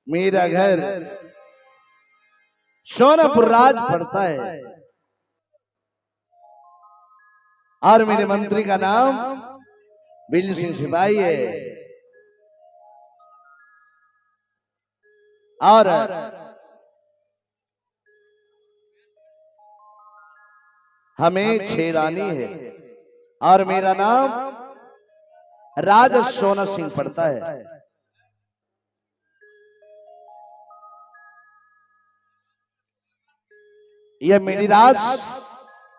मेरा घर सोनापुर राज पड़ता है और मेरे मंत्री का नाम बिल्ली सिंह सिपाही है। और हमें 6 रानी है और मेरा नाम राजा सोना सिंह पड़ता है। यह मेरी राज,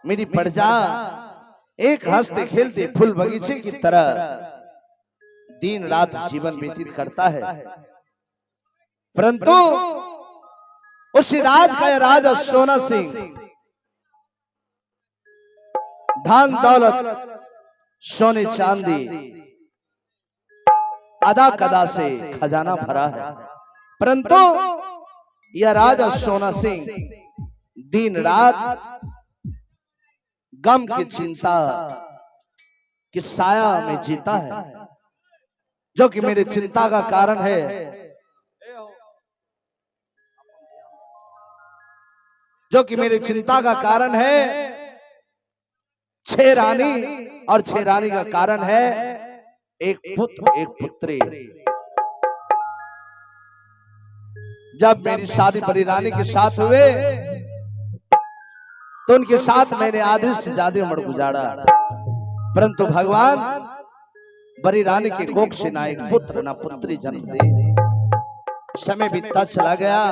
मेरी प्रजा एक हंसते खेलते फूल बगीचे की तरह दिन रात जीवन व्यतीत करता है, परंतु उस राज का राजा सोना सिंह धन दौलत सोने चांदी अदा कदा से खजाना भरा है, परंतु यह राजा सोना सिंह दिन रात गम की चिंता की साया में जीता है, जो कि मेरी चिंता का कारण है। जो कि मेरी चिंता का कारण है 6 रानी और 6 रानी का कारण है एक पुत्र एक पुत्री। जब मेरी शादी बड़ी रानी के साथ हुए तो उनके साथ मैंने आधे से ज्यादा उम्र गुजारा, परंतु भगवान बड़ी रानी के कोख से ना एक पुत्र ना पुत्री जन्म दे। समय बीतता चला गया,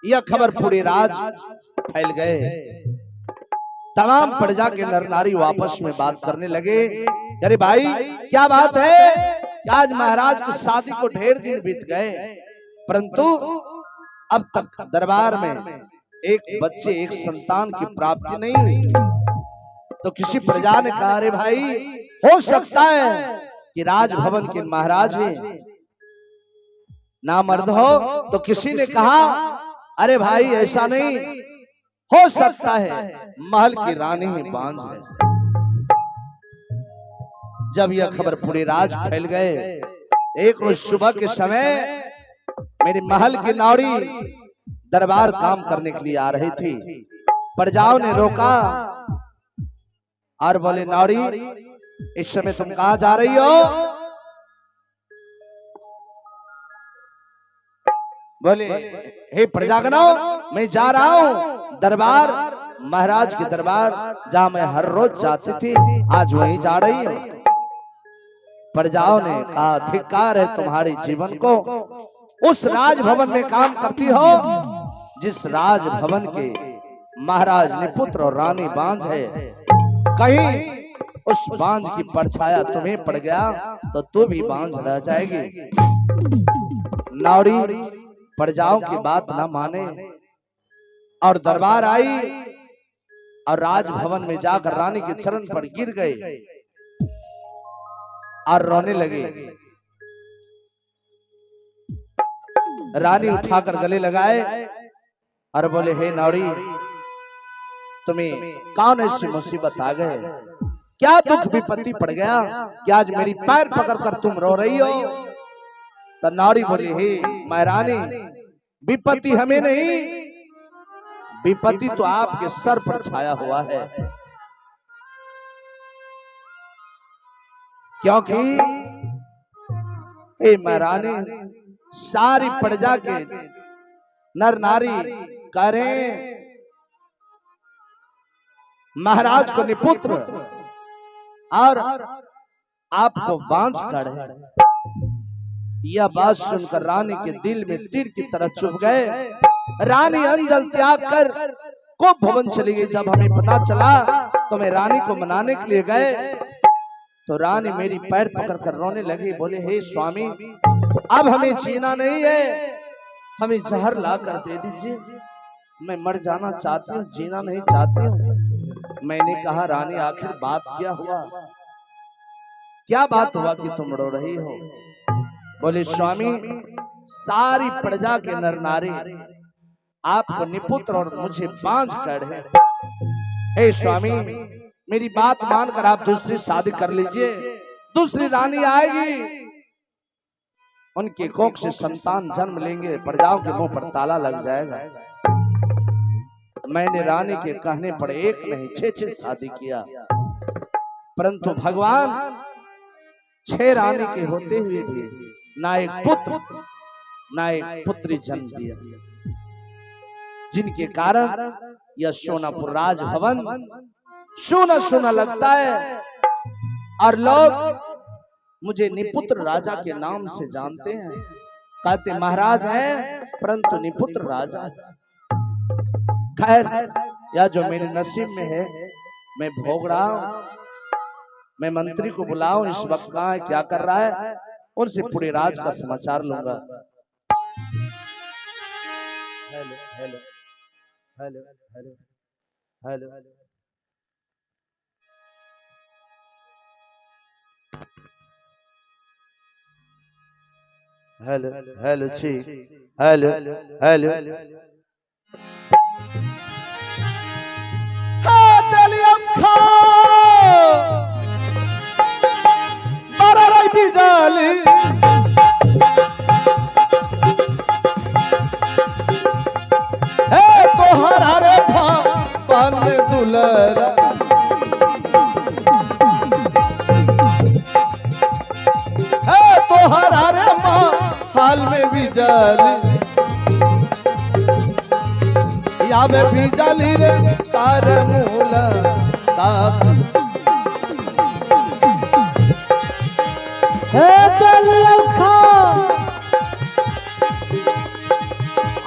यह खबर पूरे राज फैल गए। तमाम प्रजा के नर नारी आपस में बात करने लगे, अरे भाई क्या बात है कि आज महाराज की शादी को ढेर दिन बीत गए, परंतु अब तक दरबार में एक बच्चे एक संतान की प्राप्ति नहीं हुई। तो किसी प्रजा ने कहा, अरे भाई हो सकता है कि राजभवन के महाराज हैं, ना मर्द हो। तो किसी ने कहा, अरे भाई ऐसा नहीं हो सकता है, महल की रानी ही बांझ है। जब यह खबर पूरे राज फैल गए, एक रोज सुबह के समय मेरे महल की नाड़ी दरबार काम करने के लिए आ रही थी। प्रजाओं ने रोका और बोले, नाड़ी इस समय तुम कहां जा रही हो? बोले, हे प्रजागणों, मैं जा रहा हूं दरबार, महाराज के दरबार, जहां मैं हर रोज जाती थी, आज वहीं जा रही हूं। प्रजाओं ने कहा, धिक्कार है तुम्हारे जीवन को, उस राजभवन में काम करती हो जिस राजभवन के महाराज निपुत्र और रानी बांझ है। कहीं उस बांझ की परछाया तुम्हें पड़ गया तो तू भी बांझ रह जाएगी। नाड़ी प्रजाओं की बात न माने और दरबार आई और राजभवन में जाकर रानी के चरण पर गिर गए और रोने लगे। रानी उठाकर गले लगाए और बोले, हे नाड़ी, तुम्हें कौन ऐसी मुसीबत आ गए, क्या दुख विपत्ति पड़ गया कि आज मेरी पैर पकड़कर तुम रो रही हो? तो नाड़ी बोली, हे महारानी, विपत्ति हमें नहीं, विपत्ति तो आपके सर पर छाया हुआ है, क्योंकि हे महारानी, सारी प्रजा के नर नारी कह रहे महाराज को निपुत्र और आपको बांझ कर है। यह बात सुनकर रानी के दिल में तीर की तरह चुभ गए। रानी अंजल त्याग कर को भवन चली गई। जब हमें पता चला तो मैं रानी को मनाने के लिए गए तो रानी मेरी पैर पकड़कर रोने लगी। बोले, हे स्वामी, अब हमें जीना नहीं है, हमें जहर ला कर दे दीजिए, मैं मर जाना चाहती हूँ, जीना नहीं चाहती हूँ। मैंने कहा, रानी आखिर बात क्या हुआ, क्या बात हुआ कि तुम रो रही हो? बोले, स्वामी, सारी प्रजा के नर नारी आपको निपुत्र और मुझे बांझ कर है। हे स्वामी, मेरी बात मानकर आप दूसरी शादी कर लीजिए, दूसरी रानी आएगी उनके कोख से संतान जन्म लेंगे, प्रजाओं के मुंह पर ताला लग जाएगा। मैंने रानी के कहने पर एक नहीं 6 शादी किया, परंतु भगवान 6 रानी के होते हुए भी ना एक पुत्र ना एक पुत्री जन्म दिया, जिनके कारण यह सोनापुर राजभवन सोना सोना लगता है और लोग मुझे निपुत्र राजा के नाम से जानते हैं। कहते महाराज हैं परंतु निपुत्र राजा। खैर या जो मेरे नसीब में है मैं भोग रहा हूं। मैं मंत्री को बुलाऊं, इस वक्त कहां है, क्या कर रहा है, उनसे पूरे राज का समाचार लूंगा। Hello hello hello hello hello hello hello छी हेलो हेलो बिजाली है तोहरा रे पान दुलरा है तोहरा रे हाल में बिजाली या में बिजाली रे तार मूला हे दलिया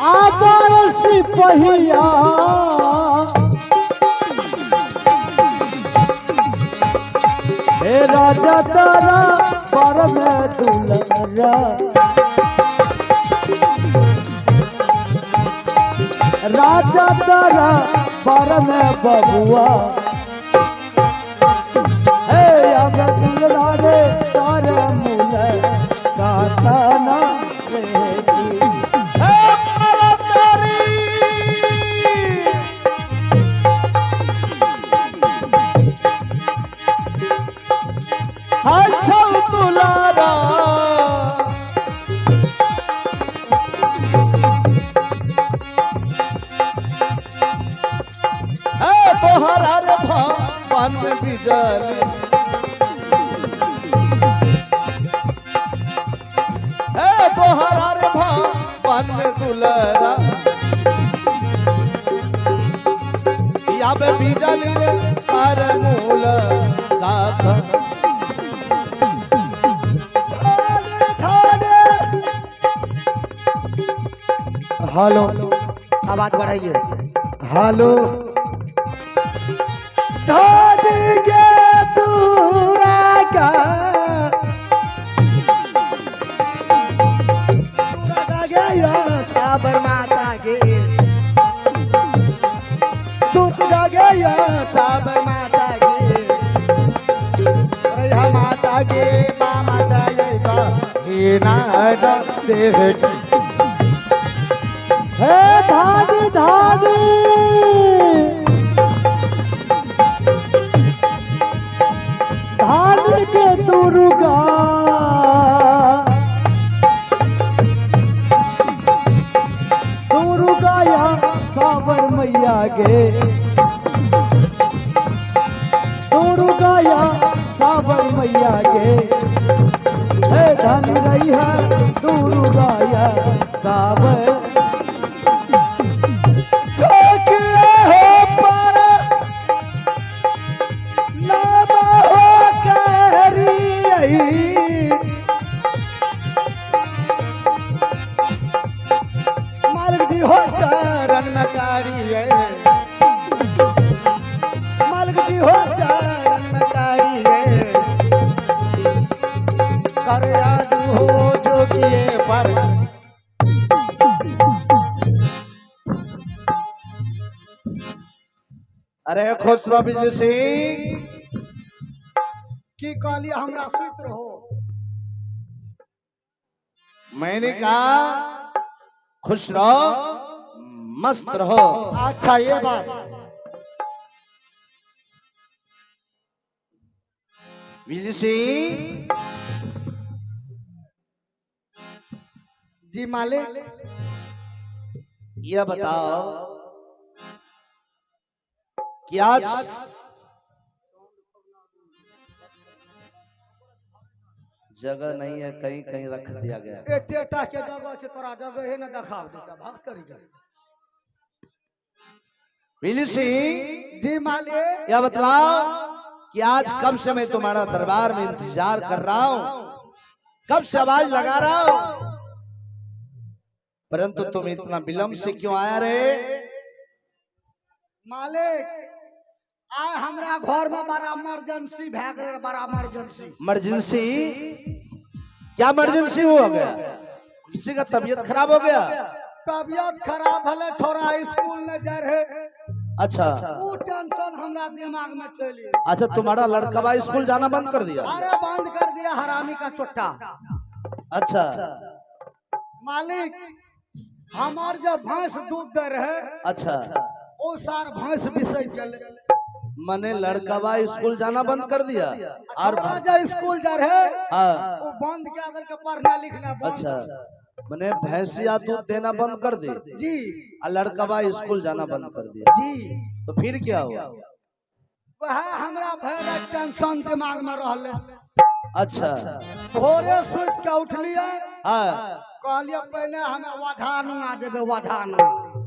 आदर सिपहिया हे राजा तारा पर में दुलरा राजा तारा पर में बबुआ हे अब दुलरा रे तारा मूल काता ना रहेगी हे मारा तारी अच्छा दुलारा तोहरा रे पान बिजाली है तोहरा रे पान दुलरा या बे बिजाली रे तार मूल साथ हेलो आवाज बढ़ाइए हेलो धागे दूरा का साबर माता गे दूरा गया साबर माता गे माता गे माता गे नादा देव हे धागे धागे धागे के दुर्गा दुर्गा या सावर मैया गे दुर्गा या सावर मैया गे हे धन रही है दुर्गा या सावर अरे खुश रहो बिजली सिंह की कहलिए हमरा सुत रहो मैंने कहा खुश रहो मस्त रहो। अच्छा ये बात बिजली सिंह जी मालिक। यह बताओ कि आज जगह नहीं है, कहीं कहीं रख दिया गया है। एतेटा के जगह छे, तोरा जगह है ना दिखाव देता भाग करी जा। बिली सिंह, जी मालिक। यह बतलाओ कि आज कब से मैं तुम्हारा दरबार में इंतजार कर रहा हूँ, कब से आवाज लगा रहा हूँ, परंतु तुम इतना विलंब से क्यों आया रे? मालिक आय हमरा घर में बड़ा इमरजेंसी भै गए, बड़ा इमरजेंसी। इमरजेंसी? क्या इमरजेंसी हो गया? किसी का तबीयत खराब हो गया? तबीयत खराब भले, छोरा स्कूल में जा रहे। अच्छा, वो टेंशन हमरा दिमाग में चली। अच्छा, तुम्हारा लड़का स्कूल जाना बंद कर दिया? अरे बंद कर दिया, हरामी का चुट्टा। अच्छा मालिक हमार जब भैंस दूध दे रहे, अच्छा, ओ सार भैंस बिसक गए। मने लड़का स्कूल जाना बंद कर दिया और जब स्कूल जा रहे हाँ, वो बंद क्या दल के पढ़ना लिखना बंद। अच्छा, मने भैंसिया दूध देना बंद कर दी जी, और लड़का स्कूल जाना बंद कर दिया जी। तो फिर क्या हुआ? वह हमरा भैया टेंशन दिमाग में रहले। अच्छा, भोरे सुत के उठलिए, हाँ, कहलिए पहले हमें वधानु आ देबे, वधानु।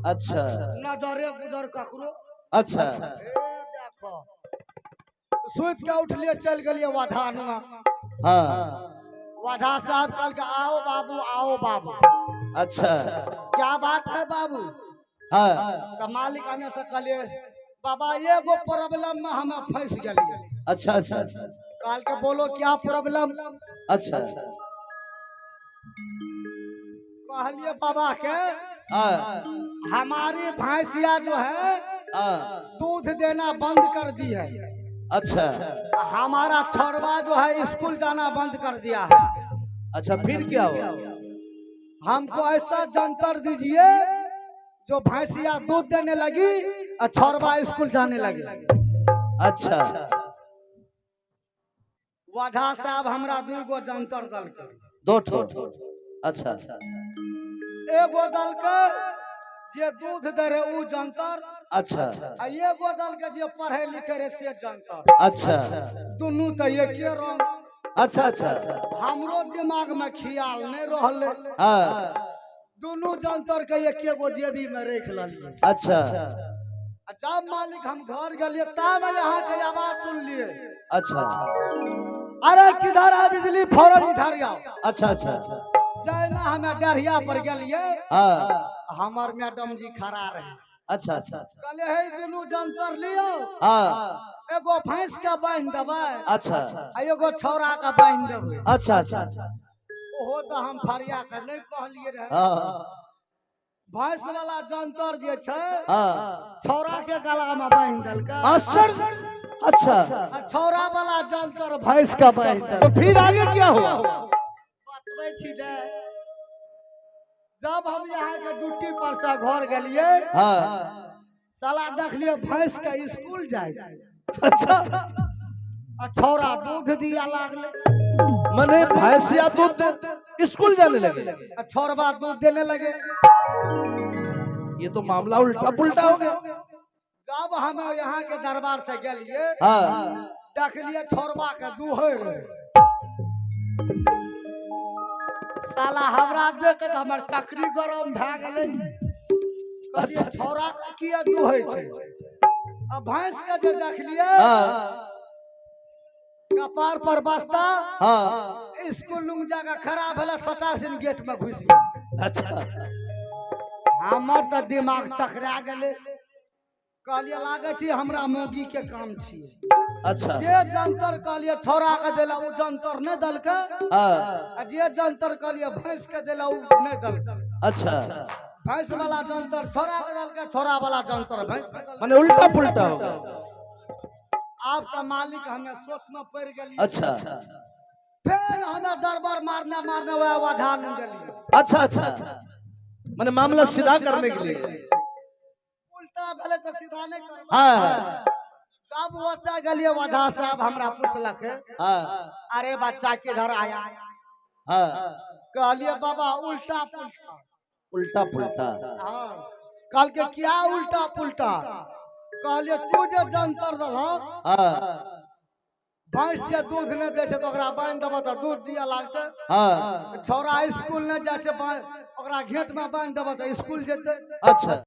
अच्छा नजरे गुजर ककरो। अच्छा, देखो सुत के उठलिए, चल गलिए वधानु। हाँ, वधा साहब कल के आओ बाबू, आओ बाबू। अच्छा, क्या बात है बाबू? हाँ, तो मालिक आने से कहलिए बाबा एगो प्रॉब्लम में हमें फंस गलिए। अच्छा अच्छा, काल के बोलो क्या प्रॉब्लम? अच्छा, कहलिए बाबा के हाँ, हमारी भैंसिया जो है हाँ, दूध देना बंद कर दी है। अच्छा हमारा छोरवा जो है स्कूल जाना बंद कर दिया है। अच्छा, फिर क्या हुआ? हमको ऐसा जंतर दीजिए जो भैंसिया दूध देने लगी और छोरवा स्कूल जाने लगी। अच्छा, वधा साहब हमरा दूगो जंतर दल के। दो ठो? अच्छा, एगो दल के जे दूध दे रहे उ जंतर, अच्छा आ एगो दल के जे पढ़े लिखे रहे से जंतर। अच्छा, दुनू तो एके रंग। अच्छा अच्छा, हमरो दिमाग में ख्याल नहीं रहले। हाँ, दोनों जंतर के एके गो जेबी में रख लिये। अच्छा जब मालिक हम घर गलिए तब यहाँ के आवाज सुन लिए, अच्छा, अरे किधर है बिजली, फौरन इधर आओ। अच्छा अच्छा, जैना हमें डरिया पर गलिए, हाँ, हमार मैडम जी खड़ा रहे। अच्छा अच्छा, कहले हे दोनों जंतर लियो, हाँ, एगो भैंस का बांध देबै, अच्छा आ एगो छौरा का बांध देबै। अच्छा अच्छा, ओहो तो हम फरिया कर नहीं कहलिए रहे। हाँ भैंस वाला जंतर जे छै हाँ, छौरा के गला में बांध देलकै। आश्चर्य, अच्छा, आ छौरा वाला जंतर भैंस का बांध तो देलकै। फिर आगे क्या हुआ? बतबै छी ने, जब हम यहाँ के ड्यूटी पर से घर गेलिए, हाँ, साला देखलिए भैंस के स्कूल जाए, अच्छा, आ छौरा दूध दिया लागले। मने भैंसिया दूध स्कूल जाने लगे, आ छौरबा दूध देने लगे। ये तो मामला उल्टा पुल्टा हो गया। जब हम यहाँ के दरबार से गेलिए, हाँ, देखलिए छौरबा के दूहे रहे। साला हमरा देख के हमर चक्री गरम भै गेलै। कहलिए छौरा के किया दूहे छै? आ भैंस के जे देखलिए, हाँ, कपार पर बस्ता, हाँ, स्कूल लुंग जगह खड़ा भेला, सटासिन गेट में घुस गए। अच्छा, हमर तो दिमाग चकरा गेले। कहलिए लागे छी हमरा मोगी के काम छिए। अच्छा, जे जंतर कहलिए छौरा के देला उ जंतर नहीं दलके, हाँ, आ जे जंतर कहलिए भैंस के देला उ नहीं दलके। अच्छा, भैंस वाला जंतर छौरा के दलके, छौरा वाला जंतर भैंस के दलके। मने उल्टा पुल्टा हो गया। आप तो मालिक हमें सोच में पड़ गेली। अच्छा फिर हमें दरबार मारने मारने हुआ वधान गेलिए। अच्छा अच्छा, मने मामला सीधा करने के लिए। उल्टा भेले तो सीधा नहीं कर। हाँ हाँ, जब ओते गेलिए, वधा साहब हमरा पूछलक, हाँ, अरे बच्चा किधर आया? हाँ, कहलिए बाबा उल्टा पुल्टा। उल्टा पुल्टा। हाँ कल के क्या उल्टा पुल्टा। कहलिए तू जो जंतर दल हाँ भैंस के दूध नहीं दे छै तो ओकरा बांध देबो तो दूध दिया लागते। हाँ छौड़ा स्कूल नहीं जाए छै ओकरा घेट में बांध देबो तो स्कूल जेते। अच्छा